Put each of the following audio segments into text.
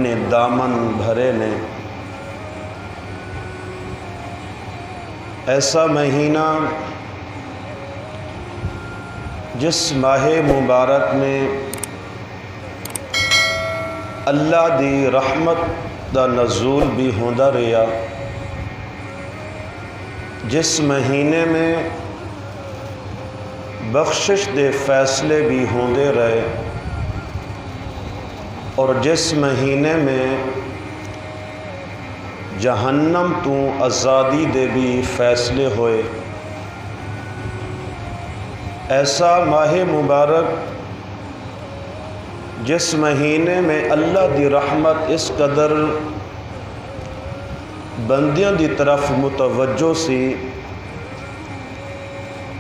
اپنے دامن بھرے نے۔ ایسا مہینہ جس ماہ مبارک میں اللہ دی رحمت دا نزول بھی ہوندا رہا، جس مہینے میں بخشش دے فیصلے بھی ہوندے رہے، اور جس مہینے میں جہنم تو آزادی دے بھی فیصلے ہوئے۔ ایسا ماہ مبارک جس مہینے میں اللہ دی رحمت اس قدر بندیاں دی طرف متوجہ سی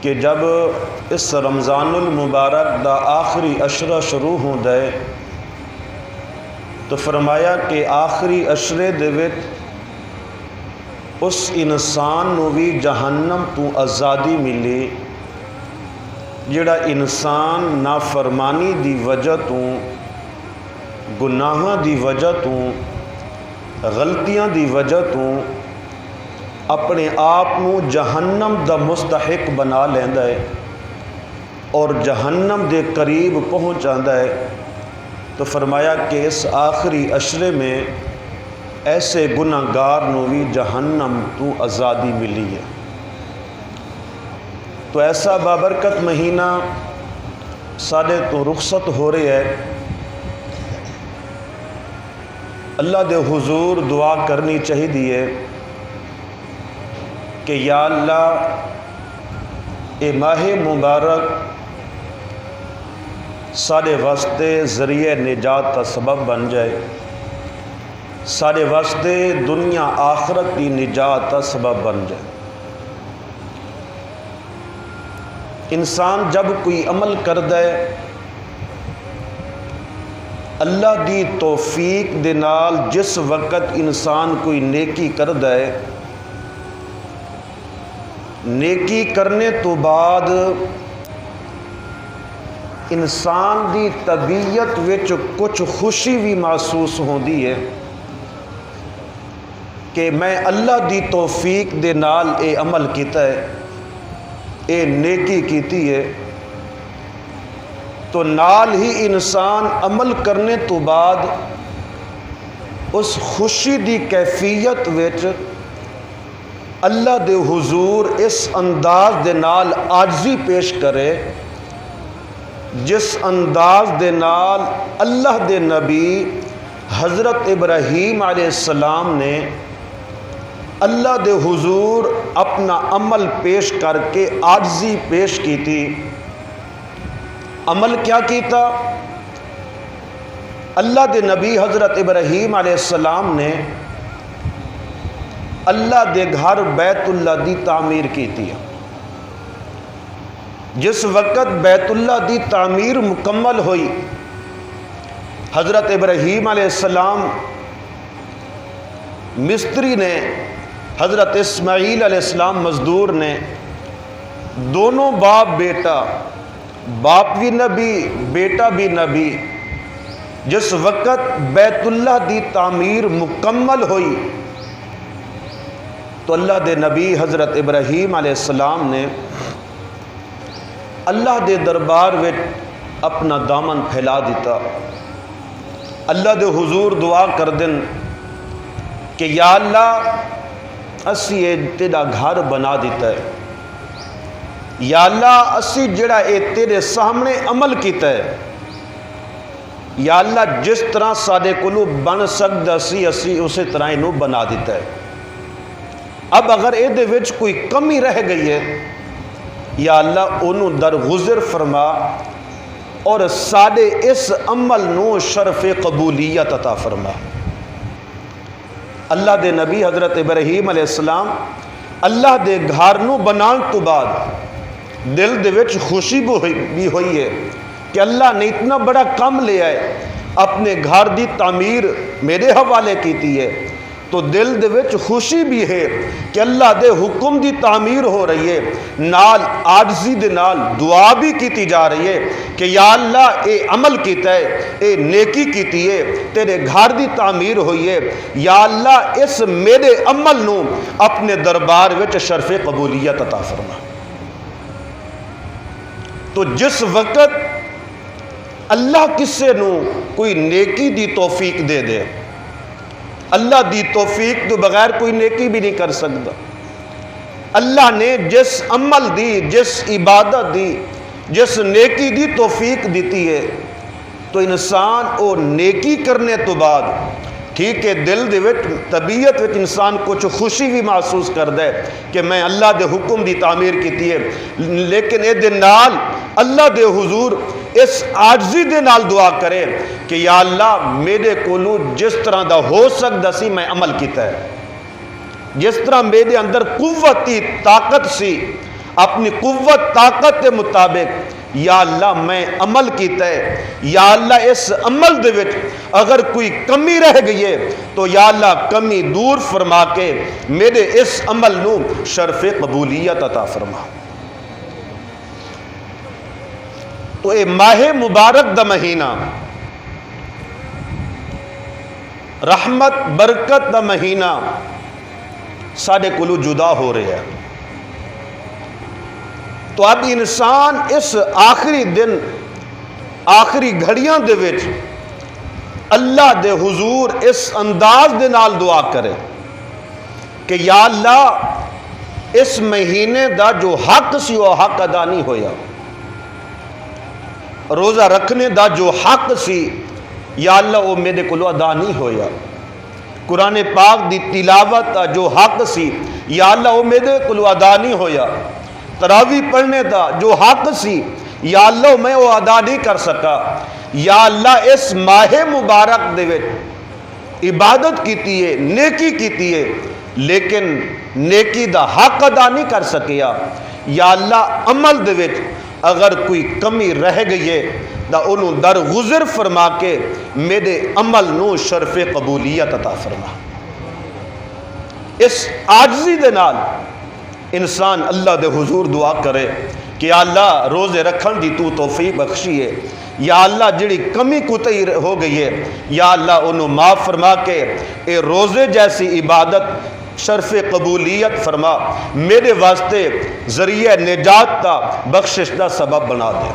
کہ جب اس رمضان المبارک دا آخری عشرہ شروع ہوندا ہے تو فرمایا کہ آخری عشرے دے وچ اس انسان نو بھی جہنم تو آزادی ملی جڑا انسان نافرمانی دی وجہ تو، گناہاں دی وجہ تو، غلطیاں دی وجہ تو اپنے آپ نو جہنم دا مستحق بنا لیندا ہے اور جہنم دے قریب پہنچ جاندا ہے۔ تو فرمایا کہ اس آخری عشرے میں ایسے گناہگار نو بھی جہنم تو آزادی ملی ہے۔ تو ایسا بابرکت مہینہ سارے تو رخصت ہو رہے ہے، اللہ دے حضور دعا کرنی چاہیے کہ یا اللہ اے ماہ مبارک سارے واسطے ذریعہ نجات کا سبب بن جائے، سارے واسطے دنیا آخرت کی نجات کا سبب بن جائے۔ انسان جب کوئی عمل کردا ہے اللہ دی توفیق دے نال، جس وقت انسان کوئی نیکی کردا ہے، نیکی کرنے تو بعد انسان دی طبیعت وچ کچھ خوشی بھی محسوس ہوندی ہے کہ میں اللہ دی توفیق دے نال اے عمل کیتا ہے، اے نیکی کیتی ہے۔ تو نال ہی انسان عمل کرنے تو بعد اس خوشی دی کیفیت وچ اللہ دے حضور اس انداز دے نال عاجزی پیش کرے جس انداز دے نال اللہ دے نبی حضرت ابراہیم علیہ السلام نے اللہ دے حضور اپنا عمل پیش کر کے عاجزی پیش کی تھی۔ عمل کیا کیتا؟ اللہ دے نبی حضرت ابراہیم علیہ السلام نے اللہ دے گھر بیت اللہ دی تعمیر کی تھی۔ جس وقت بیت اللہ دی تعمیر مکمل ہوئی، حضرت ابراہیم علیہ السلام مستری نے، حضرت اسماعیل علیہ السلام مزدور نے، دونوں باپ بیٹا، باپ بھی نبی بیٹا بھی نبی، جس وقت بیت اللہ دی تعمیر مکمل ہوئی تو اللہ دے نبی حضرت ابراہیم علیہ السلام نے اللہ دے دربار میں اپنا دامن پھیلا دیتا۔ اللہ دے حضور دعا کر دن کہ یا اللہ اسی اے تیرا گھر بنا دیتا ہے، یا اللہ اسی جڑا اے تیرے سامنے عمل کیتا ہے، یا اللہ جس طرح سادے کولو بن سکدا سی اسی اسی طرح انہوں بنا دیتا ہے۔ اب اگر اے دے وچ کوئی کمی رہ گئی ہے، یا اللہ انہوں درگزر فرما اور سادے اس عمل نو شرف قبولیت عطا فرما۔ اللہ دے نبی حضرت ابراہیم علیہ السلام اللہ دے گھر نو بنان تو بعد دل دے وچ خوشی بھی ہوئی ہے کہ اللہ نے اتنا بڑا کام لیا ہے، اپنے گھر دی تعمیر میرے حوالے کیتی ہے، تو دل دے وچ خوشی بھی ہے کہ اللہ دے حکم دی تعمیر ہو رہی ہے، نال عاجزی دے نال دعا بھی کیتی جا رہی ہے کہ یا اللہ اے عمل کیتا ہے، اے نیکی کیتی ہے، تیرے گھر دی تعمیر ہوئی ہے، یا اللہ اس میرے عمل نو اپنے دربار وچ شرف قبولیت عطا فرما۔ تو جس وقت اللہ کسے نو کوئی نیکی دی توفیق دے دے، اللہ دی توفیق تو بغیر کوئی نیکی بھی نہیں کر سکتا، اللہ نے جس عمل دی، جس عبادت دی، جس نیکی دی توفیق دیتی ہے، تو انسان او نیکی کرنے تو بعد ٹھیک ہے دل دے وچ طبیعت وچ انسان کچھ خوشی بھی محسوس کردا ہے کہ میں اللہ دے حکم دی تعمیر کیتی ہے، لیکن اے دے نال اللہ دے حضور اس عاجزی دے نال دعا کرے کہ یا اللہ میرے کولو جس طرح دا ہو سکدا سی میں عمل کیتا ہے، جس طرح میرے اندر قوت تھی، طاقت سی، اپنی قوت طاقت کے مطابق یا اللہ میں عمل کیتا ہے، یا اللہ اس عمل دے وچ اگر کوئی کمی رہ گئی ہے تو یا اللہ کمی دور فرما کے میرے اس عمل نو شرف قبولیت عطا فرما۔ تو اے ماہ مبارک دا مہینہ، رحمت برکت دا مہینہ ساڈے کولو جدا ہو رہا ہے، تو اب انسان اس آخری دن، آخری گھڑیاں دے وچ اللہ دے حضور اس انداز دے نال دعا کرے کہ یا اللہ اس مہینے دا جو حق سی وہ حق ادا نہیں ہویا، روزہ رکھنے دا جو حق سی یا اللہ وہ میرے کو ادا نہیں ہویا، قرآن پاک دی تلاوت دا جو حق سی یا اللہ وہ میرے کو ادا نہیں ہویا، تراویح پڑھنے دا جو حق سی یا اللہ میں وہ ادا نہیں کر سکا، یا اللہ اس ماہ مبارک دے وچ عبادت کیتی ہے، نیکی کیتی ہے، لیکن نیکی دا حق ادا نہیں کر سکیا، یا اللہ عمل دے وچ اگر کوئی کمی رہ گئی ہے دا انہوں درگزر فرما کے میرے عمل نو شرف قبولیت عطا فرما۔ اس عاجزی دے نال انسان اللہ دے حضور دعا کرے کہ یا اللہ روزے رکھن دی تو توفیق بخشی ہے، یا اللہ جڑی کمی کوتاہی ہو گئی ہے یا اللہ انہوں معاف فرما کے اے روزے جیسی عبادت شرف قبولیت فرما، میرے واسطے ذریعہ نجات دا بخشش دا سبب بنا دے،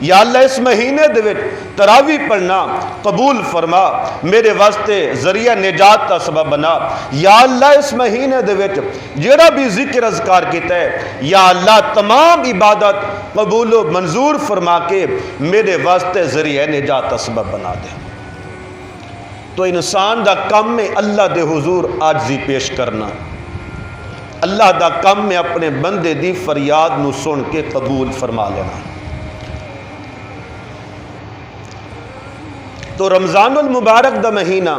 یا اللہ اس مہینے دے وچ تراویح پڑھنا قبول فرما، میرے واسطے ذریعہ نجات دا سبب بنا، یا اللہ اس مہینے دے وچ جڑا بھی ذکر اذکار کیتا ہے یا اللہ تمام عبادت قبول و منظور فرما کے میرے واسطے ذریعہ نجات دا سبب بنا دے۔ تو انسان دا کم میں اللہ دے حضور عاجزی پیش کرنا، اللہ دا کم میں اپنے بندے دی فریاد نو سن کے قبول فرما لینا۔ تو رمضان المبارک دا مہینہ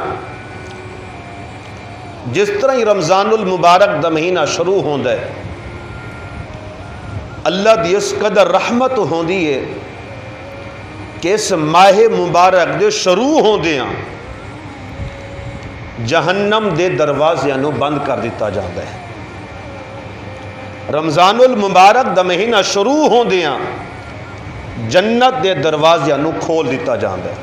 جس طرح ہی رمضان المبارک دا مہینہ شروع ہوندا ہے، اللہ دی اس قدر رحمت ہوندی ہے کہ اس ماہ مبارک دے شروع ہوندے ہیں جہنم دے دروازیاں نو بند کر دیتا جاتا ہے۔ رمضان المبارک دا مہینہ شروع ہوندے ہیں جنت دے دروازیاں نو کھول دیتا جاتا ہے،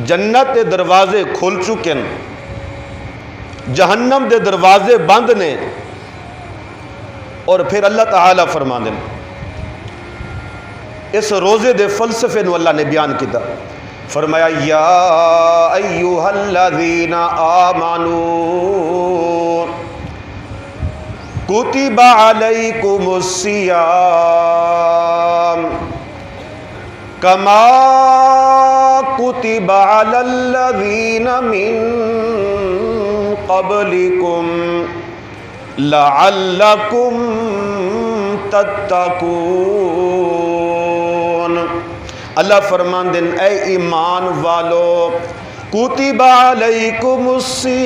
جنت دے دروازے کھل چکے ہیں، جہنم دے دروازے بند نے، اور پھر اللہ تعالیٰ فرما دیں اس روزے دے فلسفے نو اللہ نے بیان کیتا، فرمایا یا ایھا الذین آمنوا کتب علیکم الصیام کما کتب علی الذین من قبلکم لعلکم تتقون۔ اللہ فرمان دن اے ایمان والو کتب علیکم الصیام،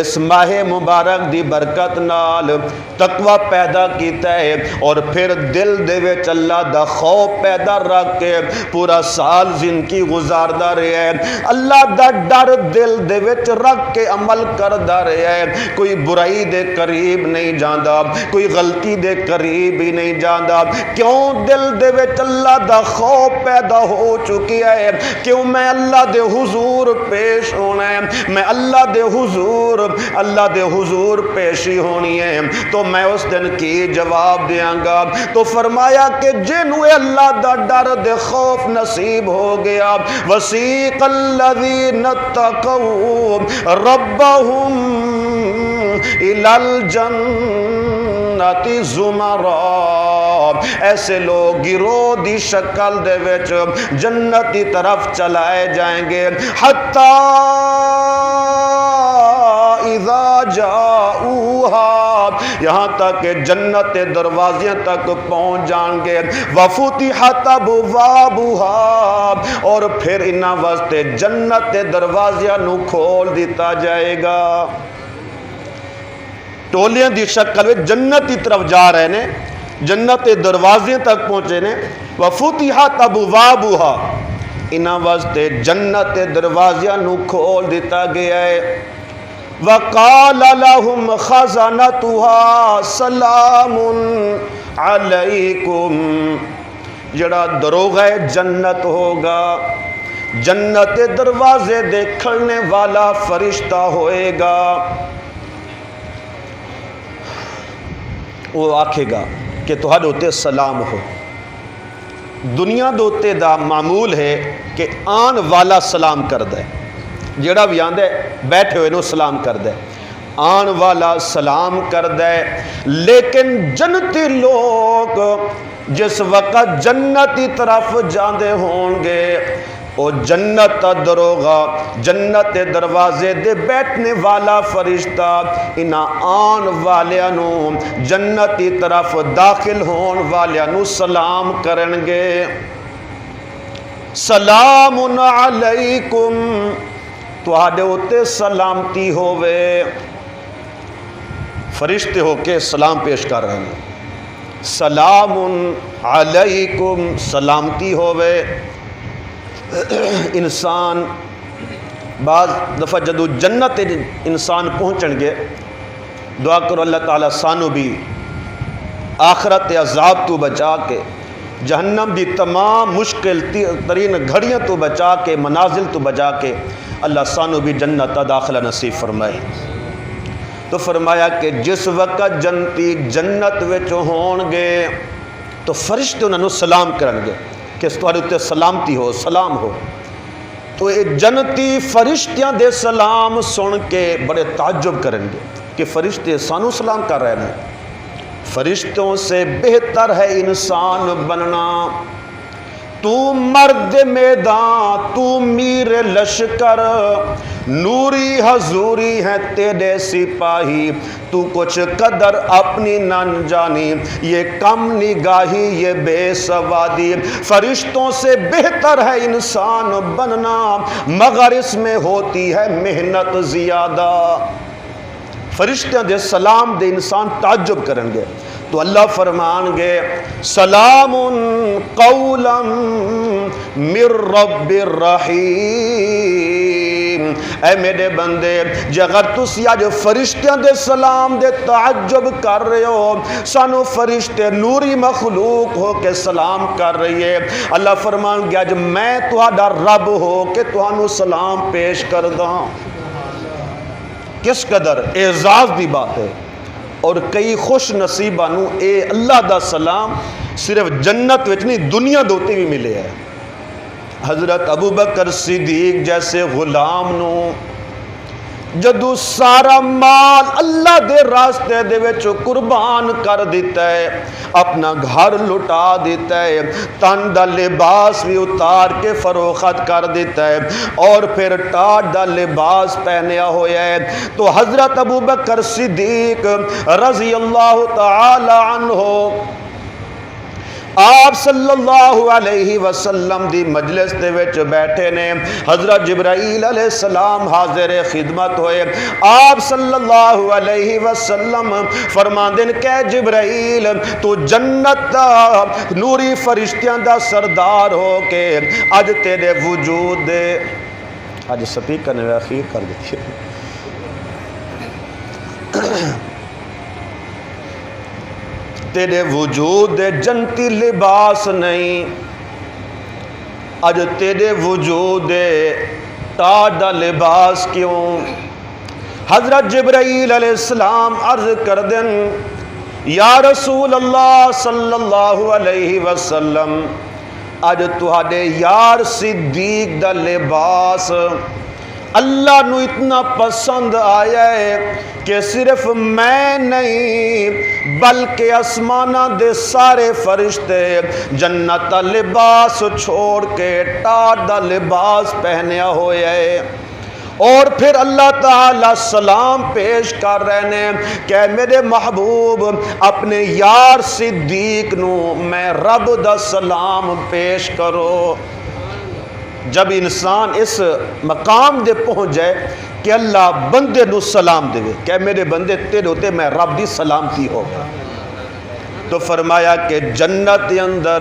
اس ماہ مبارک دی برکت نال تقوی پیدا کیتا ہے اور پھر دل دے وچ اللہ دا خوف پیدا رکھ کے پورا سال زندگی گزاردا رہیا ہے، اللہ دا ڈر دل دے وچ رکھ کے عمل کردا رہیا ہے، کوئی برائی دے قریب نہیں جاندا، کوئی غلطی دے قریب ہی نہیں جاندا۔ کیوں دل دے وچ اللہ دا خوف پیدا ہو چکی ہے، کیوں میں اللہ دے حضور پیش ہونا ہے، میں اللہ دے حضور پیشی ہونی ہے، تو میں اس دن کی جواب دیاں گا۔ تو فرمایا کہ جنوں اللہ دا ڈر دے خوف نصیب ہو گیا، وسیق الذین اتقوا ربهم الی الجنۃ زمرا، ایسے لوگ گروہ دی شکل دے وچ جنت کی طرف چلائے جائیں گے، حتی اذا جاؤہا، یہاں تک کہ جنت دروازیاں تک پہنچ جان گے، وفتحت ابوابہا، اور پھر انہاں واسطے جنت دروازیاں نو کھول دیتا جائے گا۔ ٹولیاں دی شکل میں جنت کی طرف جا رہے نے، جنت دروازے تک پہنچے نے، وفتحت ابوابہا، انہاں واسطے جنت دروازیاں نو کھول دیتا گیا ہے۔ وقال لهم خزنتها سلام علیکم، جڑا دروغہ جنت ہوگا، جنت دروازے دیکھنے والا فرشتہ ہوئے گا، وہ آکھے گا کہ تہاڈے اوتے سلام ہو۔ دنیا دوتے دا معمول ہے کہ آن والا سلام کردہ ہے، جڑا بھی آندہ ہے بیٹھے ہوئے نو سلام کردہ ہے، آن والا سلام کردہ ہے۔ لیکن جنتی لوگ جس وقت جنت کی طرف جاندے ہون گے، او جنت دروغا، جنت دروازے دے بیٹھنے والا فرشتہ انہاں آن والیاں جنت کی طرف داخل ہون والیاں سلام کرن گے، سلام علیکم، تہاڈے اوتے سلامتی ہووے۔ فرشتے ہو کے سلام پیش کر رہے ہیں، سلام علیکم، سلامتی ہووے۔ انسان بعض دفعہ جدو جنت انسان پہنچن گے، دعا کرو اللہ تعالیٰ سانو بھی آخرت عذاب تو بچا کے، جہنم دی تمام مشکل ترین گھڑیاں تو بچا کے، منازل تو بچا کے اللہ سانو بھی جنت داخلہ نصیب فرمائے۔ تو فرمایا کہ جس وقت جنتی جنت وچ ہون گے تو فرشتے انہوں سلام کرن گے کہ تہاڈے تے سلامتی ہو، سلام ہو۔ تو یہ جنتی فرشتیاں دے سلام سن کے بڑے تعجب کریں گے کہ فرشتے سانو سلام کر رہے ہیں۔ فرشتوں سے بہتر ہے انسان بننا، تو مرد میدان، تو میر لشکر، نوری حضوری ہے تیرے سپاہی، تو کچھ قدر اپنی نہ جانی، یہ کم نگاہی یہ بے سوادی۔ فرشتوں سے بہتر ہے انسان بننا مگر اس میں ہوتی ہے محنت زیادہ۔ فرشتوں دے سلام دے انسان تعجب کریں گے تو اللہ فرمان گے سلام قولا من رب الرحیم۔ اے میرے بندے جے اگر تسی آج فرشتیاں دے سلام دے تعجب کر رہے ہو، سانو فرشتے نوری مخلوق ہو کے سلام کر رہی ہے، اللہ فرمان گیا جب میں تہاڈا رب ہو کہ تہانوں سلام پیش کر داں۔ کس قدر اعزاز دی بات ہے، اور کئی خوش نصیبہ نو اے اللہ دا سلام صرف جنت وچ نہیں دنیا دوتے بھی ملے ہے۔ حضرت ابو بکر صدیق جیسے غلام نو جدو سارا مال اللہ دے راستے دے وچ قربان کر دیتا ہے، اپنا گھر لٹا دیتا ہے، تن دا لباس بھی اتار کے فروخت کر دیتا ہے اور پھر ٹاٹ دا لباس پہنیا ہویا ہے، تو حضرت ابو بکر صدیق رضی اللہ تعالی عنہ آپ صلی اللہ علیہ وسلم دی مجلس دے وچ بیٹھے نے، حضرت جبرائیل علیہ السلام حاضر خدمت ہوئے، آپ صلی اللہ علیہ وسلم فرماندے نے کہ جبرائیل تو جنت دا نوری فرشتیاں دا سردار ہو کے اج تیرے وجود دے، اج سپیکر نے اخیر کر دیتی تیرے وجود دے جنتی لباس نہیں، اج تیرے وجود دے ٹاٹ دا لباس کیوں؟ حضرت جبرائیل علیہ السلام عرض کر دن یا رسول اللہ صلی اللہ علیہ وسلم اج تہاڈے یار صدیق دا لباس اللہ نو اتنا پسند آیا ہے کہ صرف میں نہیں بلکہ آسمانہ دے سارے فرشتے جنت دا لباس چھوڑ کے ٹاٹ دا لباس پہنیا ہویا ہے، اور پھر اللہ تعالیٰ سلام پیش کر رہے ہیں کہ میرے محبوب اپنے یار صدیق نو میں رب دا سلام پیش کرو۔ جب انسان اس مقام دے پہنچ جائے کہ اللہ بندے نو سلام دے کہ میرے بندے تیرے ہوتے میں رب دی سلامتی ہو، تو فرمایا کہ جنت کے اندر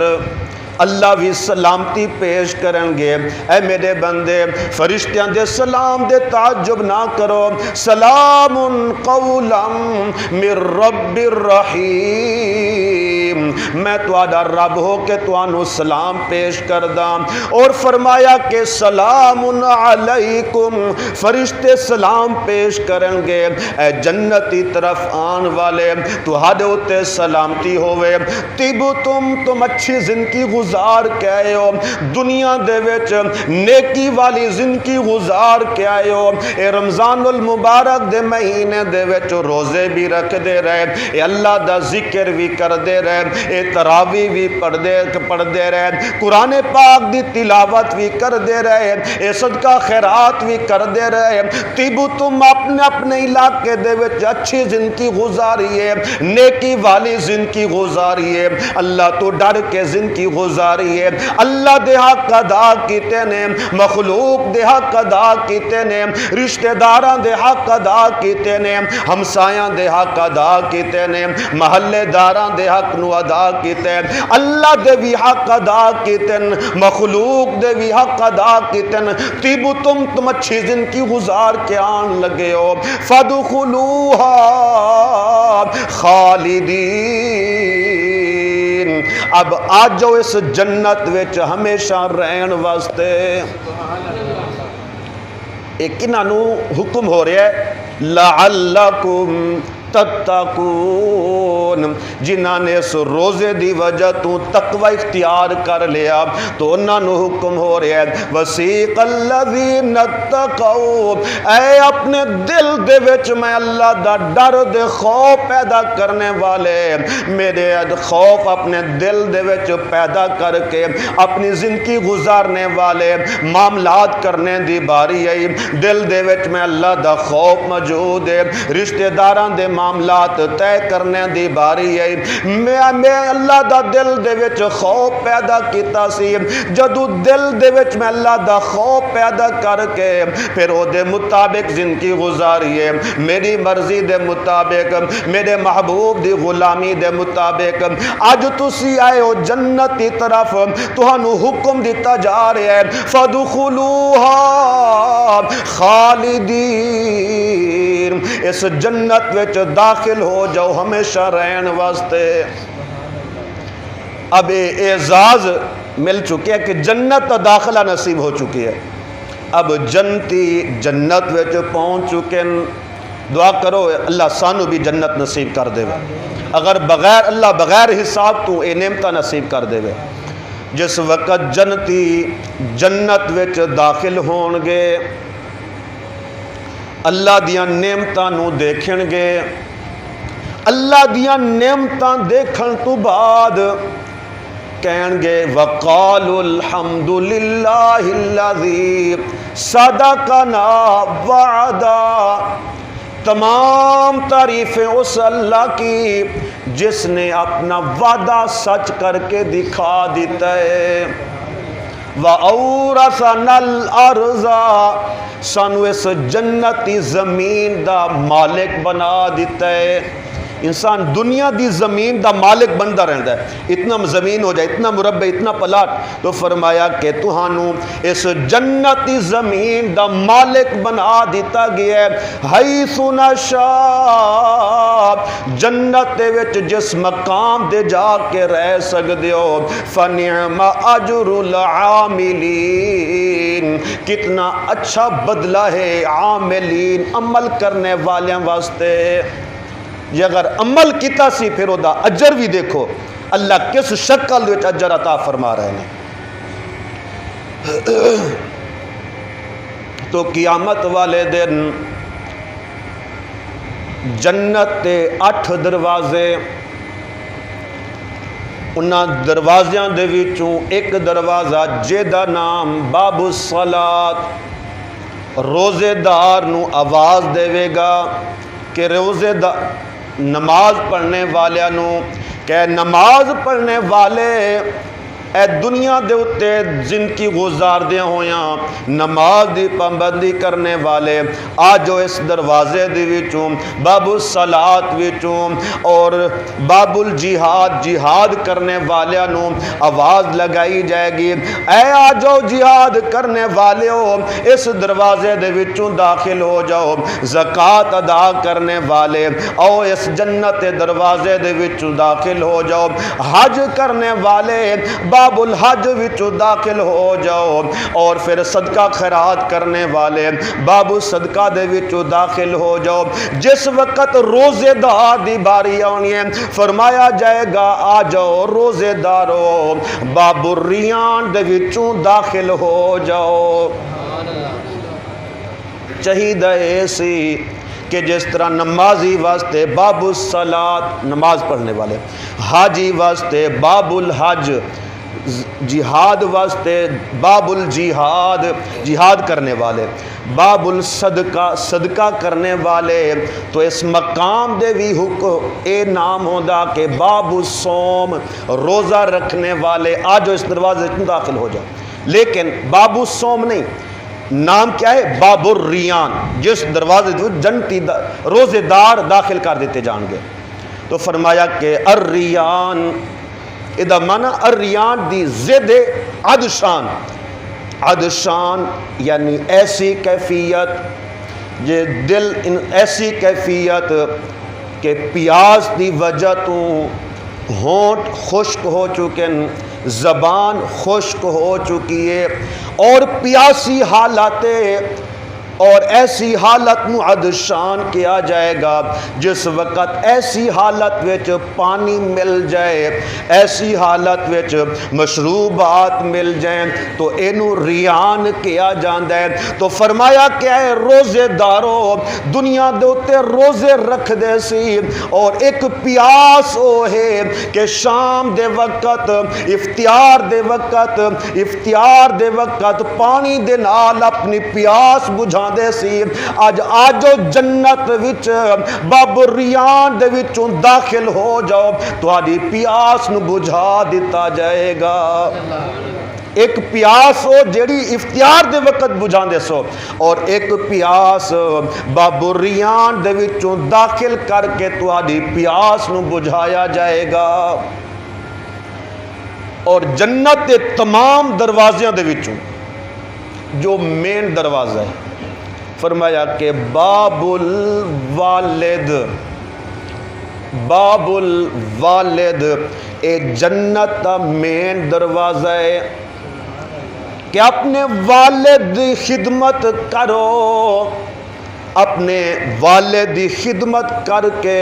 اللہ بھی سلامتی پیش کریں گے، اے میرے بندے فرشتیاں دے سلام دے تعجب نہ کرو، سلام قولا من رب الرحیم، میں تہاڈا رب ہو کے تانوں سلام پیش کردا، اور فرمایا کہ سلام علیکم، فرشتے سلام پیش کریں گے اے جنتی طرف آن والے تہاڈے اوتے سلامتی ہوئے، تم اچھی زندگی گزار کے آئے ہو، دنیا دے وچ نیکی والی زندگی گزار کے آئے ہو، اے رمضان المبارک دے مہینے دے وچ روزے بھی رکھ دے رہے، اے اللہ دا ذکر بھی کر دے رہے، اے تراویح بھی پڑھ دے رہے، قرآن پاک دی تلاوت بھی کر دے رہے، اے صدقہ خیرات بھی کر دے رہے، تم اپنے علاقے دے وچ اچھی زندگی گزاریے، نیکی والی زندگی گزاریے، اللہ تو ڈر کے زندگی گزاریے، اللہ دے حق ادا کیتے نے، مخلوق دے حق ادا کیتے نے، رشتہ داراں دے حق ادا کیتے نے، ہمسایاں دے حق ادا کیتے نے، محلے داراں دے حق نو ادا کیتے، اللہ دے بھی حق ادا کیتے، مخلوق دے بھی حق ادا کیتے، تم اچھی زندگی گزار کے آن لگے ہو، فادخلوہا خالدین، اب آج جو اس جنت وچ ہمیشہ رہن واسطے، ایک انہوں حکم ہو رہا ہے لعلکم تتقون، جنہاں نے اس روزے دی وجہ تو تقوی اختیار کر لیا تو انہوں حکم ہو رہا ہے وسیق الذین اتقوا، اے اپنے دل دے وچ میں اللہ دا ڈر دے خوف پیدا کرنے والے، میرے خوف اپنے دل دے وچ پیدا کر کے اپنی زندگی گزارنے والے معاملات کرنے دی باری آئی، دل دے وچ میں اللہ دا خوف موجود ہے، رشتہ داراں دے معاملات طے کرنے دی باری آئی، میں اللہ دا دل دے وچ خوف پیدا کیتا سی، جدو دل دے وچ میں اللہ دا خوف پیدا کر کے پھر او دے مطابق زندگی گزاریے، میری مرضی دے مطابق، میرے محبوب دی غلامی دے مطابق، آج تسی آئے ہو جنت کی طرف، تہانوں حکم دیتا جا رہا ہے فادخلوہا خالدین، اس جنت وچ داخل ہو جاؤ ہمیشہ رہن واسطے۔ اب اعزاز مل چکے کہ جنت کا داخلہ نصیب ہو چکی ہے، اب جنتی جنت وچ پہنچ چکے، دعا کرو اللہ سانو بھی جنت نصیب کر دے، اگر بغیر اللہ بغیر حساب تو اے نعمتہ نصیب کر دے۔ جس وقت جنتی جنت وچ داخل ہون گے اللہ دیاں نعمتاں نو دیکھن گے، اللہ دیاں نعمتاں دیکھن تو بعد کہیں گے وقالوا الحمد للہ الذی صدقنا وعدا، تمام تعریفیں اس اللہ کی جس نے اپنا وعدہ سچ کر کے دکھا دیتا ہے۔ وَأَوْرَثَنَا الْأَرْضَ، سانو اس جنتی زمین دا مالک بنا دیتا ہے۔ انسان دنیا دی زمین دا مالک بنتا رہتا ہے، اتنا زمین ہو جائے، اتنا مربع، اتنا پلاٹ، تو فرمایا کہ تہانوں اس جنتی زمین دا مالک بنا دیتا گیا ہے۔ حیث نشاء، جنت دے وچ جس مقام دے جا کے رہ سکدے ہو۔ فنعم اجر العاملین، کتنا اچھا بدلہ ہے عاملین، عمل کرنے والیاں واسطے۔ یہ اگر عمل کیتا سی پھر وہ دا اجر بھی دیکھو اللہ کس شکل وچ اجر عطا فرما رہے ہیں۔ تو قیامت والے دن جنت دے 8 دروازے، انہاں دروازیاں دے وچوں ایک دروازہ جہدا نام باب الصلاۃ، روزے دار نو آواز دے گا کہ روزے دار نماز پڑھنے والے نو کہ نماز پڑھنے والے اے دنیا دے اتے زندگی گزار دیا ہویاں نماز دی پابندی کرنے والے آجو اس دروازے دی وچوں باب الصلاۃ وچوں اور باب الجہاد، جہاد کرنے والے نو آواز لگائی جائے گی، اے آجو جہاد کرنے والے ہو اس دروازے دے وچوں داخل ہو جاؤ، زکوٰۃ ادا کرنے والے او اس جنت دروازے دے وچوں داخل ہو جاؤ، حج کرنے والے باب الحج وچ داخل ہو جاؤ، اور پھر صدقہ خیرات کرنے والے باب الصدقہ دے وچ داخل ہو جاؤ۔ جس وقت روزے دار دی باری آنی ہے فرمایا جائے گا آ جاؤ روزے دارو باب الریان دے وچوں داخل ہو جاؤ۔ چاہیدہ ایسی کہ جس طرح نمازی واسطے باب الصلاۃ نماز پڑھنے والے، حاجی واسطے باب الحج، جہاد واسطے باب الجہاد جہاد کرنے والے، باب الصدقہ صدقہ کرنے والے، تو اس مقام دے بھی حکم اے نام ہوندا کہ باب الصوم روزہ رکھنے والے آجو اس دروازے میں داخل ہو جاؤ۔ لیکن باب الصوم نہیں، نام کیا ہے باب الریان، جس دروازے جنتی روزے دار داخل کر دیتے جان گے۔ تو فرمایا کہ الریان ادا مانا الریان دی زد عدشان، عدشان یعنی ایسی کیفیت یہ دل ان ایسی کیفیت کہ پیاس دی وجہ تو ہونٹ خشک ہو چکے، زبان خشک ہو چکی ہے، اور پیاسی حالاتیں اور ایسی حالت نو عدشان کیا جائے گا جس وقت ایسی حالت وچ پانی مل جائے، ایسی حالت وچ مشروبات مل جائیں تو اینو ریان کیا جاندہ ہے۔ تو فرمایا کیا ہے روزے دارو دنیا دے اتے روزے رکھ دے سی، اور ایک پیاس او ہے کہ شام دے وقت افطار دے وقت پانی دے نال اپنی پیاس بجھا دے سی۔ آجو جنت وچ باب الریان دے وچوں داخل ہو جاؤ تو آدھی پیاس نو بجھا دیتا جائے گا۔ ایک پیاس ہو جیڑی افطار دے وقت بجھا دے سو، اور ایک پیاس باب الریان دے وچوں داخل کر کے تو آدھی پیاس نو بجھایا جائے گا۔ اور جنت دے تمام دروازیاں دے وچوں جو مین دروازہ ہے فرمایا کہ باب الوالد اے جنت دا مین دروازہ ہے کہ اپنے والد دی خدمت کرو، اپنے والد دی خدمت کر کے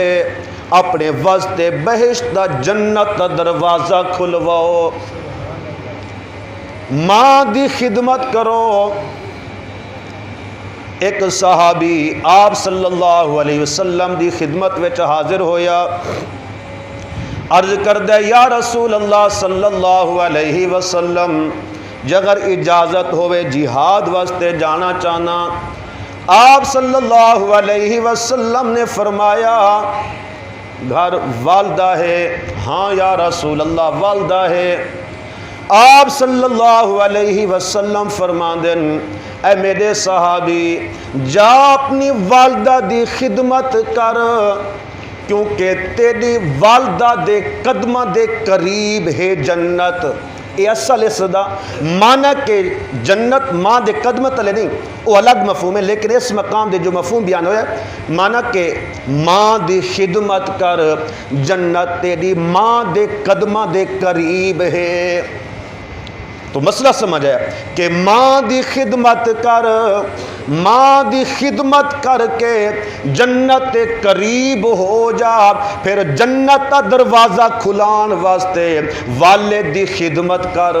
اپنے واسطے بہشت دا جنت دا دروازہ کھلواؤ، ماں دی خدمت کرو۔ ایک صحابی آپ صلی اللہ علیہ وسلم دی خدمت وچ حاضر ہویا، عرض کردہ یا رسول اللہ صلی اللہ علیہ وسلم جگر اجازت ہوئے جہاد واسطے جانا چاہنا، آپ صلی اللہ علیہ وسلم نے فرمایا گھر والدہ ہے؟ ہاں یا رسول اللہ والدہ ہے۔ آپ صلی اللہ علیہ وسلم فرماندے اے میرے صحابی جا اپنی والدہ دی خدمت کر، کیونکہ تیری والدہ دے قدمہ دے قریب ہے جنت۔ یہ اصل اس دا مانا کہ جنت ماں دے قدمہ تلے نہیں، وہ الگ مفہوم ہے، لیکن اس مقام دے جو مفہوم بیان ہویا ہے مانا کہ ماں دی خدمت کر، جنت تیری ماں دے قدمہ دے قریب ہے۔ تو مسئلہ سمجھ ہے کہ ماں دی خدمت کر، ماں دی خدمت کر کے جنت قریب ہو جا، پھر جنت کا دروازہ کھلان واسطے والد دی خدمت کر۔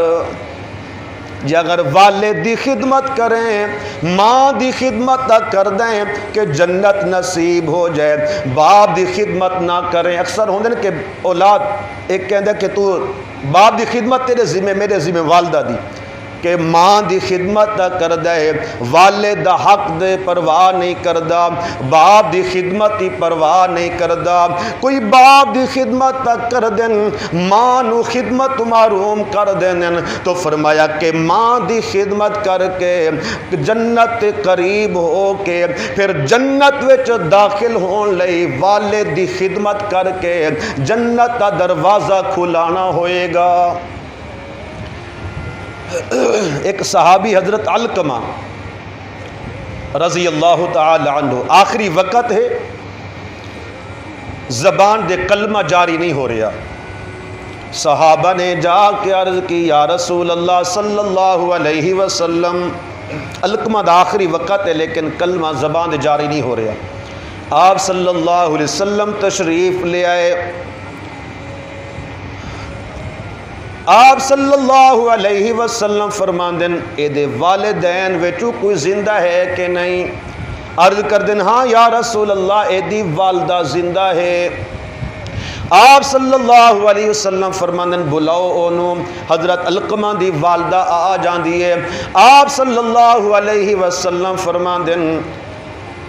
جی اگر والد دی خدمت کریں، ماں دی خدمت نہ کر دیں کہ جنت نصیب ہو جائے، باپ دی خدمت نہ کریں۔ اکثر ہوندے نا کہ اولاد ایک کہندے کہ تو باپ دی خدمت تیرے ذمہ، میرے ذمہ والدہ دی، کہ ماں دی خدمت نہ کر دے، والد دا حق دے پرواہ نہیں کردا، باپ دی خدمت دی پرواہ نہیں کردا۔ کوئی باپ دی خدمت نہ کر دین، ماں نو خدمت معروم کر دین، تو فرمایا کہ ماں دی خدمت کر کے جنت قریب ہو کے پھر جنت وچ داخل ہون لئی والد دی خدمت کر کے جنت دا دروازہ کھلانا ہوئے گا۔ ایک صحابی حضرت علقمہ رضی اللہ تعالی عنہ، آخری وقت ہے، زبان دے کلمہ جاری نہیں ہو رہا، صحابہ نے جا کے عرض کی یا رسول اللہ صلی اللہ علیہ وسلم، علقمہ دا آخری وقت ہے لیکن کلمہ زبان دے جاری نہیں ہو رہا۔ آپ صلی اللہ علیہ وسلم تشریف لے آئے، آپ صلی اللہ علیہ وسلم فرماندن اے دے والدین وچوں کوئی زندہ ہے کہ نہیں؟ عرض کر دن ہاں یا رسول اللہ اے دی والدہ زندہ ہے۔ آپ صلی اللہ علیہ وسلم فرماندن بلاؤ اونوں، حضرت علقمہ دی والدہ آ جاندی ہے۔ آپ صلی اللہ علیہ وسلم فرماندن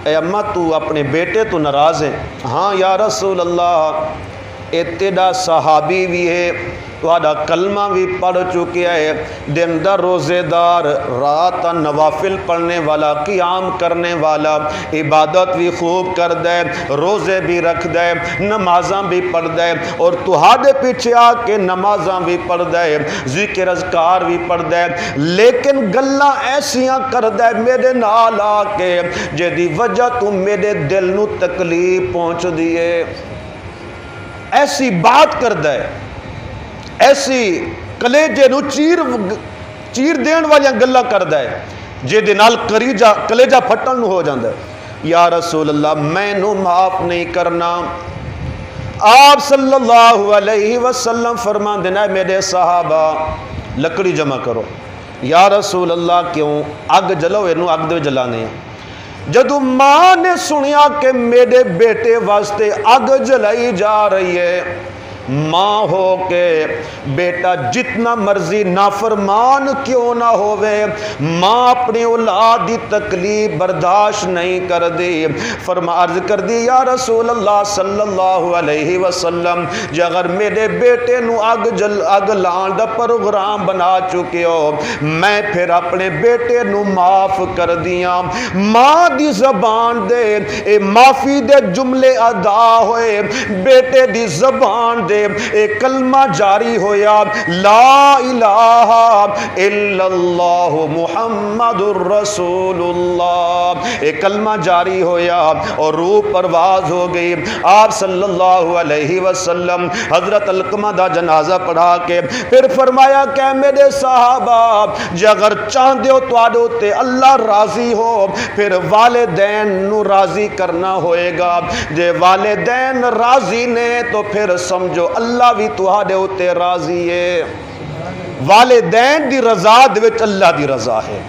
اے اماں تو اپنے بیٹے تو ناراض ہے؟ ہاں یا رسول اللہ اے تیرا صحابی بھی ہے، تہاڈا کلمہ بھی پڑھ چکے ہے، دن دا روزے دار، رات نوافل پڑھنے والا، قیام کرنے والا، عبادت بھی خوب کر دے، روزے بھی رکھ دے، نمازاں بھی پڑھ دے، اور تہاڈے پیچھے آ کے نمازاں بھی پڑھ دے، ذکر اذکار بھی پڑھ دے، لیکن گلاں ایسیاں کر دے میرے نال آ کے جدی وجہ تو میرے دل نو تکلیف پہنچ دیے۔ ایسی بات کر دے، ایسی کلیجے نو چیر دین والیاں گلاں کردا ہے جے دے نال کلیجہ پھٹن نو ہو جاندا ہے۔ یا رسول اللہ میں نو معاف نہیں کرنا۔ آپ صلی اللہ علیہ وسلم فرمان دینا میرے صحابہ لکڑی جمع کرو۔ یا رسول اللہ کیوں؟ اگ جلو، اینو اگ دے جلانے۔ جدو ماں نے سنیا کہ میرے بیٹے واسطے اگ جلائی جا رہی ہے، ماں ہو کے بیٹا جتنا مرضی نافرمان کیوں نہ ہوئے، ماں اپنی اولاد دی تکلیف برداشت نہیں کر دی۔ عرض کر دی یا رسول اللہ صلی اللہ علیہ وسلم جے اگر میرے بیٹے نو اگ لان دا پروگرام بنا چکے ہو، میں پھر اپنے بیٹے نو معاف کر دیا۔ ماں دی زبان دے اے معافی دے جملے ادا ہوئے، بیٹے دی زبان دے اے کلمہ جاری ہویا لا الہ الا اللہ محمد الرسول اللہ، اے کلمہ جاری ہویا اور روح پرواز ہو گئی۔ آپ صلی اللہ علیہ وسلم حضرت علقمہ دا جنازہ پڑھا کے پھر فرمایا کہ میرے صحابہ جے اگر چاہندے ہو تو آڈو تے اللہ راضی ہو، پھر والدین نو راضی کرنا ہوئے گا۔ جے والدین راضی نے تو پھر سمجھو اللہ بھی تہاڈے اتے راضی ہے۔ والدین دی رضا دے وچ اللہ دی رضا ہے۔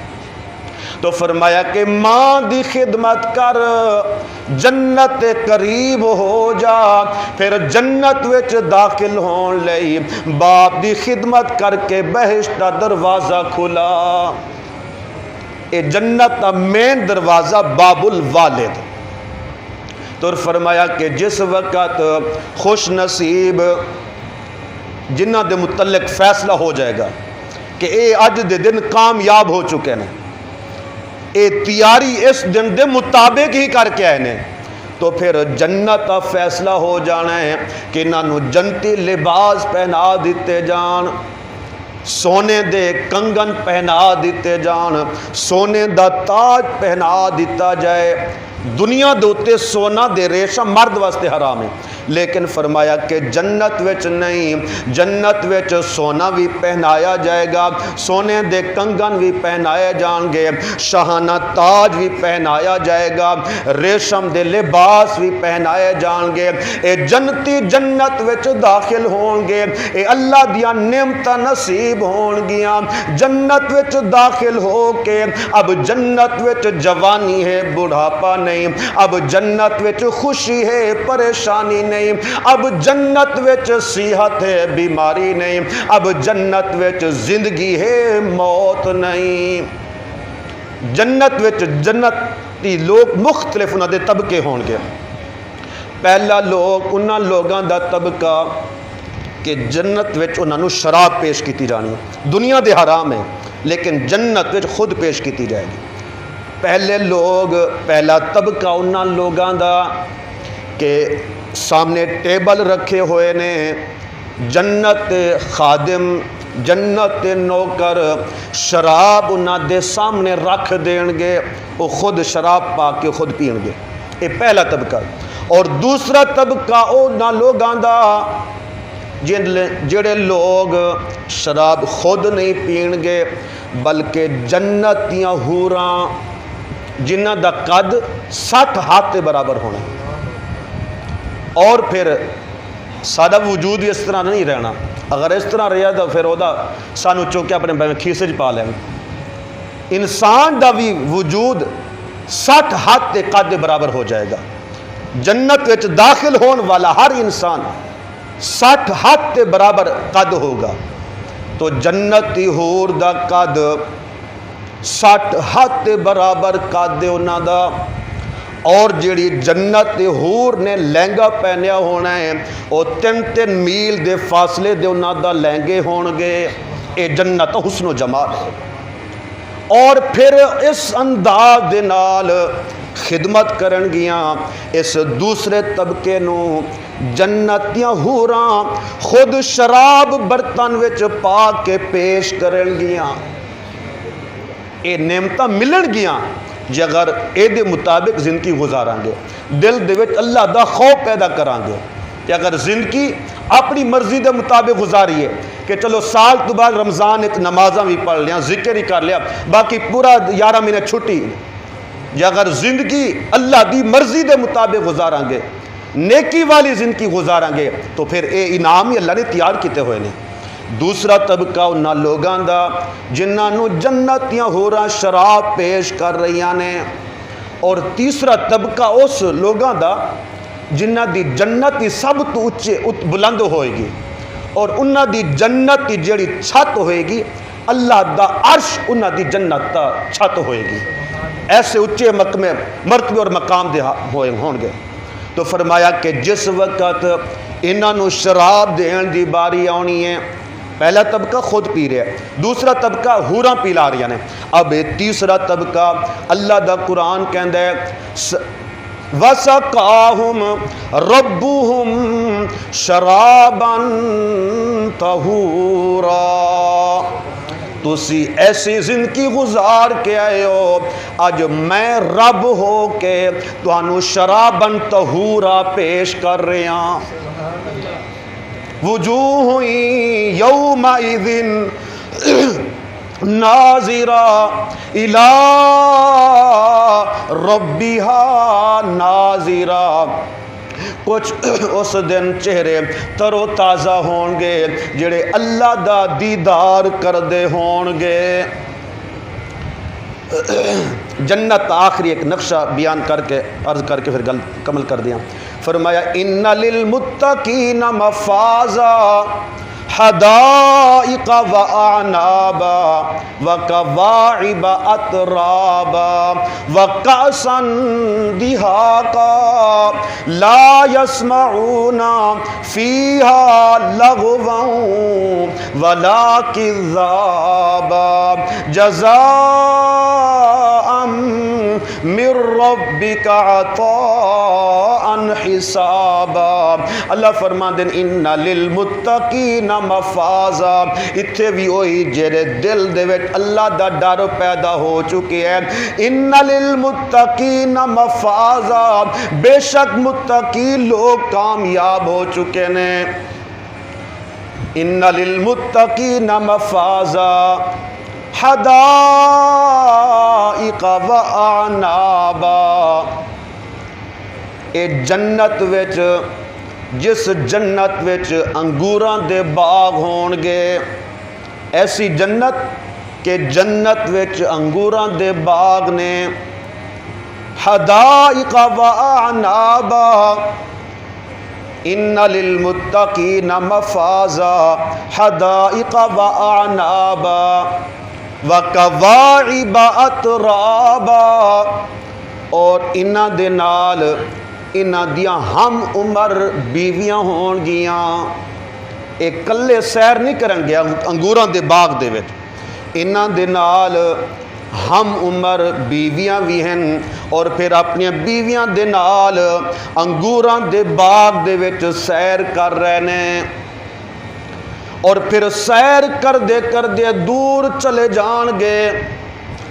تو فرمایا کہ ماں دی خدمت کر، جنت قریب ہو جا، پھر جنت وچ داخل ہون لئی باپ دی خدمت کر کے بہشت دا دروازہ کھلا۔ اے جنت دا مین دروازہ باب الوالد. تو فرمایا کہ جس وقت خوش نصیب جنہ دے متعلق فیصلہ ہو جائے گا کہ اے اج دے دن کامیاب ہو چکے ہیں، اے تیاری اس دن دے مطابق ہی کر کے آئے نے، تو پھر جنت کا فیصلہ ہو جانا ہے کہ انہوں جنتی لباس پہنا دیتے جان، سونے دے کنگن پہنا دیتے جان، سونے دا تاج پہنا دیتا جائے. دنیا دوتے سونا دے ریشم مرد واسطے حرام ہے، لیکن فرمایا کہ جنت وچ نہیں، جنت وچ سونا بھی پہنایا جائے گا، سونے دے کنگن بھی پہنائے جان گے، شاہانہ تاج بھی پہنایا جائے گا، ریشم دے لباس بھی پہنائے جان گے. اے جنتی جنت وچ داخل ہون گے، اے اللہ دیا نعمتاں نصیب ہون گیاں. جنت وچ داخل ہو کے اب جنت وچ جوانی ہے، بڑھاپا نہیں، اب جنت وچ خوشی ہے، پریشانی نہیں، اب جنت وچ صحت ہے، بیماری نہیں، اب جنت وچ زندگی ہے، موت نہیں. جنت وچ جنتی لوگ مختلف انہاں دے طبقے ہون گے. پہلا لوگ انہاں لوگاں دا طبقہ کہ جنت وچ انہاں نو شراب پیش کیتی جانی، دنیا دے حرام ہے لیکن جنت وچ خود پیش کیتی جائے گی. پہلے لوگ پہلا طبقہ انہاں لوگاں دا کہ سامنے ٹیبل رکھے ہوئے نے، جنت خادم جنت نوکر شراب انہاں دے سامنے رکھ دین گے، وہ خود شراب پا کے خود پین گے. یہ پہلا طبقہ. اور دوسرا طبقہ انہاں لوگاں دا جڑے لوگ شراب خود نہیں پین گے بلکہ جنت دیاں حوراں جنہ دا قد 60 ہاتھ برابر ہونا. اور پھر سادہ وجود اس طرح نہیں رہنا، اگر اس طرح رہا تو پھر وہ سانو چوکے اپنے کھیسے پا لیں. انسان دا بھی وجود 60 ہاتھ کے قد برابر ہو جائے گا. جنت وچ داخل ہون والا ہر انسان 60 ہاتھ کے برابر قد ہوگا. تو جنتی حور دا قد 60 ہاتھ برابر قد انہاں دا. اور جیڑی جنت حور نے لہنگا پہنیا ہونا ہے وہ 3 میل دے فاصلے دے انہاں دا لہنگے ہون گے. اے جنت حسن و جمال ہے. اور پھر اس انداز دے نال خدمت کرن گیاں اس دوسرے طبقے نو جنتیاں حوراں خود شراب برتن وچ پا کے پیش کرن گیاں. اے نعمتاں ملن گیاں جے اگر اے دے مطابق زندگی گزاراں گے، دل دے وچ اللہ دا خوف پیدا کراں گے. کہ اگر زندگی اپنی مرضی دے مطابق گزاری ہے کہ چلو سال تو بعد رمضان ایک نمازاں بھی پڑھ لیا، ذکر ہی کر لیا، باقی پورا 11 مہینے چھٹی. یا اگر زندگی اللہ دی مرضی دے مطابق گزاراں گے، نیکی والی زندگی گزاراں گے، تو پھر اے انعام ہی اللہ نے تیار کیتے ہوئے نے. دوسرا طبقہ انہاں لوگاں دا جنہاں نو جنتیاں ہوراں شراب پیش کر رہیاں نے. اور تیسرا طبقہ اس لوگاں دا جنہاں دی جنت دی سب تو اچھے بلند ہوئے گی، اور انہاں دی جنت دی جڑی چھت ہوئے گی اللہ دا عرش انہاں دی جنت دا چھت ہوئے گی. ایسے اچھے مرتبے اور مقام دے ہوئے ہون گے. تو فرمایا کہ جس وقت انہاں نو شراب دین دی باری آنی ہے، پہلا طبقہ خود پی رہا ہے، دوسرا طبقہ حوراں پلا رہی ہیں. اب تیسرا طبقہ اللہ دا قرآن کہندا ہے وَسَقَاهُمْ رَبُّهُمْ شَرَابًا طَهُورًا. تسی ایسی زندگی گزار کے آئے ہو، آج میں رب ہو کے تانوں شراباً طہورا پیش کر رہے ہیں. وجوہ یومئذ ناظرہ الی ربہا ناظرہ. کچھ اس دن چہرے تر و تازہ ہون گے جڑے اللہ دا دیدار کردے ہون گے. جنت آخری ایک نقشہ بیان کر کے عرض کر کے پھر گل کمل کر دیا. فرمایا ان للمتقین مفازا حدائق وأعنابا وكواعب أترابا وكأسا دهاقا لا يسمعون فيها لغوا ولا كذابا جزاء من ربك عطاء حسابا. اللہ فرماندے ان للمتقین مفازا. اتھے بھی وہی جڑے دل دے وچ اللہ دا ڈر پیدا ہو چکے ہے. ان للمتقین مفازا. بے شک متقی لوگ کامیاب ہو چکے نے. ان للمتقین مفازا حدائق وأعنابا. اے جنت وچ جس جنت وچ انگوراں دے باغ ہون گے، ایسی جنت کہ جنت وچ انگوراں دے باغ نے. حدائق وأعنابا. ان للمتقین مفازا حدائق وأعنابا وکواعب اترابا. اور انہاں دے نال انہاں دیاں ہم عمر بیویاں ہون گیاں. ایک کلے سیر نہیں کرن گیا انگوراں دے باغ دے وچ. انہاں دے نال ہم عمر بیویاں بھی ہیں اور پھر اپنی بیویاں دے نال انگوراں دے باغ دے وچ سیر کر رہے نے. اور پھر سیر کر دے دور چلے جان گے.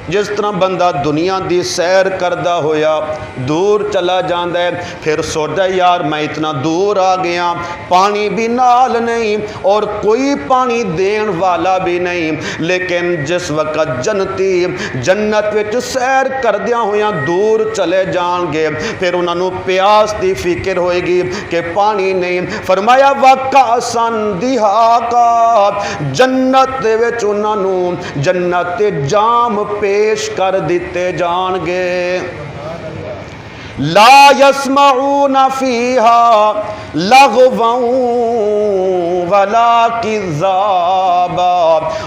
جس طرح بندہ دنیا دی سیر کردہ ہویا دور چلا جاندہ ہے، پھر سوچتا ہے یار میں اتنا دور آ گیا، پانی بھی نال نہیں اور کوئی پانی دین والا بھی نہیں. لیکن جس وقت جنتی جنت وچ سیر کردیاں ہویاں دور چلے جان گے، پھر انہوں نے پیاس دی فکر ہوئے گی کہ پانی نہیں. فرمایا وَكَأْسًا دِهَاقًا. جنت دے وچ انہوں نے جنت جام پیش کر دیتے جان گے. لا يسمعون فيها لغوا ولا كذابا.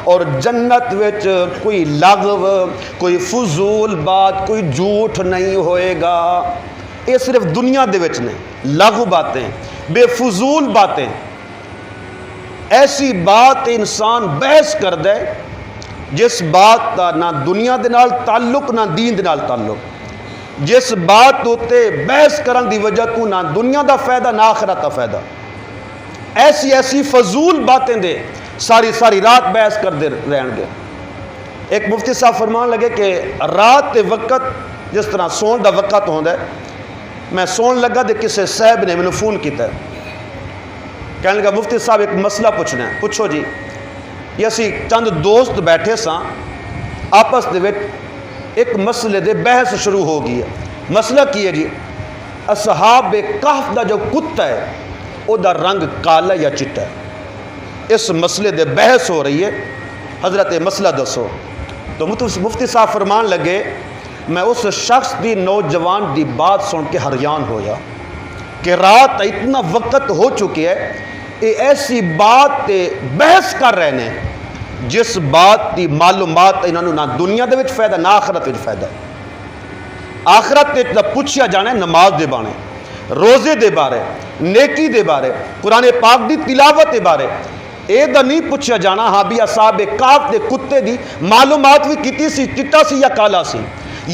اور جنت وچ کوئی لغو، کوئی فضول بات، کوئی جھوٹ نہیں ہوئے گا. یہ صرف دنیا دے وچ نہیں، لغو باتیں، بے فضول باتیں. ایسی بات انسان بحث کر دے جس بات کا نہ دنیا دے نال تعلق نہ دین دے نال تعلق. جس بات ہوتے بحث کرن دی وجہ تو نہ دنیا دا فائدہ نہ آخرت دا فائدہ. ایسی فضول باتیں دے ساری رات بحث کر دے رہن گے. ایک مفتی صاحب فرمان لگے کہ رات دے وقت جس طرح سون دا وقت ہوندا ہے، میں سون لگا دے کسے صاحب نے مینوں فون کیتا ہے، کہنے لگا مفتی صاحب ایک مسئلہ پوچھنا ہے. پوچھو جی. یہ اسی چند دوست بیٹھے ساں، آپس دے وچ ایک مسئلے دے بحث شروع ہو گئی ہے. مسئلہ کی ہے جی، اصحاب کہف دا جو کتا ہے او دا رنگ کالا یا چٹا ہے. اس مسئلے دے بحث ہو رہی ہے. حضرت مسئلہ دسو. تو مفتی صاحب فرمان لگے میں اس شخص دی نوجوان دی بات سن کے حیران ہویا کہ رات اتنا وقت ہو چکے ہے یہ ایسی بات تے بحث کر رہے ہیں جس بات دی معلومات انہوں نے نہ دنیا دے وچ فائدہ نہ آخرت وچ فائدہ. آخرت تے پوچھیا جانا ہے نماز دے بارے، روزے دے بارے، نیکی دے بارے، قرآن پاک دی تلاوت دے بارے. اے دا نہیں پوچھیا جانا ہاں بھی اصحاب کہف دے کتے دی معلومات بھی کیتی سی، چٹا سی یا کالا سی،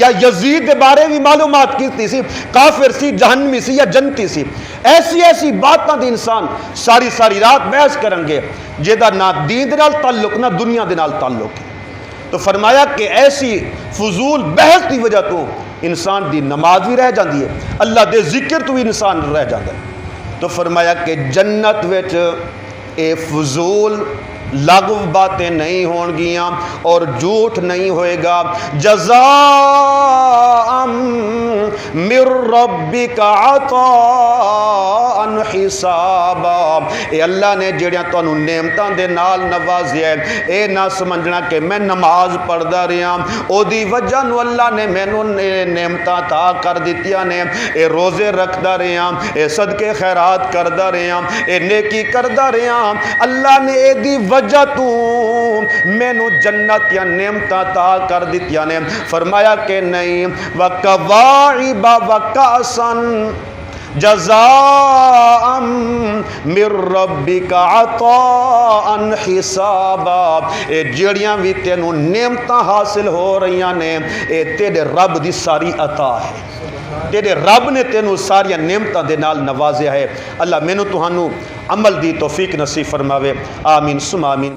یا یزید دے بارے بھی معلومات کیتی سی، کافر سی، جہنمی سی یا جنتی سی. ایسی باتاں دی انسان ساری رات بحث کرن گے جیدہ نہ دین دے نال تعلق نہ دنیا دے نال تعلق. تو فرمایا کہ ایسی فضول بحث دی وجہ تو انسان دی نماز بھی رہ جاندی ہے، اللہ دے ذکر تو بھی انسان رہ جاندہ ہے. تو فرمایا کہ جنت وچ اے فضول لغو باتیں نہیں ہون گیاں اور جھوٹ نہیں ہوئے گا. جزاء من ربک عطاء حسابا. اے اللہ نے جڑیاں تانوں نعمتاں دے نال نوازیا ہے، اے نہ سمجھنا کہ میں نماز پڑھدا رہا او دی وجہ نو اللہ نے مینوں نعمتاں عطا کر دتیاں نے، اے روزے رکھدا رہا، اے صدقے خیرات کردا رہا، اے نیکی کردا رہا، اللہ نے اے دی وجہ تو مینوں جنت یا نعمتاں عطا کر دتیاں نے. فرمایا کہ نہیں، وَكَوَاعِبَ وَكَأْسًا جزاء من ربک عطاء حسابا. اے جڑیاں بھی تینوں نعمتاں حاصل ہو رہی نے، اے تیرے رب دی ساری عطا ہے. تیرے رب نے تینوں ساری نعمتاں دے نال نوازیا ہے. اللہ مینوں تہانوں عمل دی توفیق نصیب فرماوے. آمین ثم آمین.